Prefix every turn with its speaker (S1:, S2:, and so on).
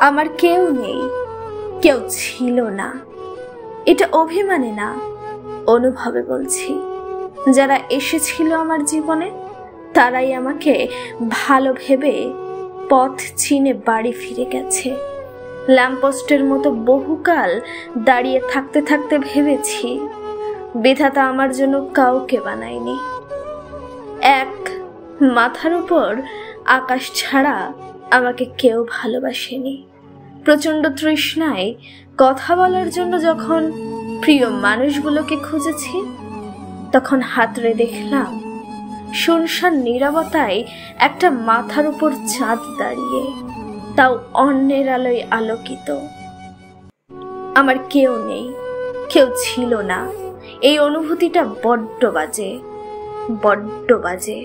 S1: আমার কেউ নেই, কেউ ছিল না। এটা অভিমানে না, অনুভবে বলছি। যারা এসেছিল আমার জীবনে তারাই আমাকে ভালো ভেবে পথ চিনে বাড়ি ফিরে গেছে। ল্যাম্পপোস্টের মতো বহুকাল দাঁড়িয়ে থাকতে থাকতে ভেবেছি বিধাতা আমার জন্য কাউকে বানায়নি। এক মাথার উপর আকাশ ছাড়া আমাকে কেউ ভালোবাসেনি। প্রচন্ড তৃষ্ণায় কথা বলার জন্য যখন প্রিয় মানুষগুলোকে খুঁজেছি, তখন হাতড়ে দেখলাম শুনশান নীরবতায় একটা মাথার উপর চাঁদ দাঁড়িয়ে, তাও অন্যের আলোয় আলোকিত। আমার কেউ নেই, কেউ ছিল না, এই অনুভূতিটা বড্ড বাজে, বড্ড বাজে।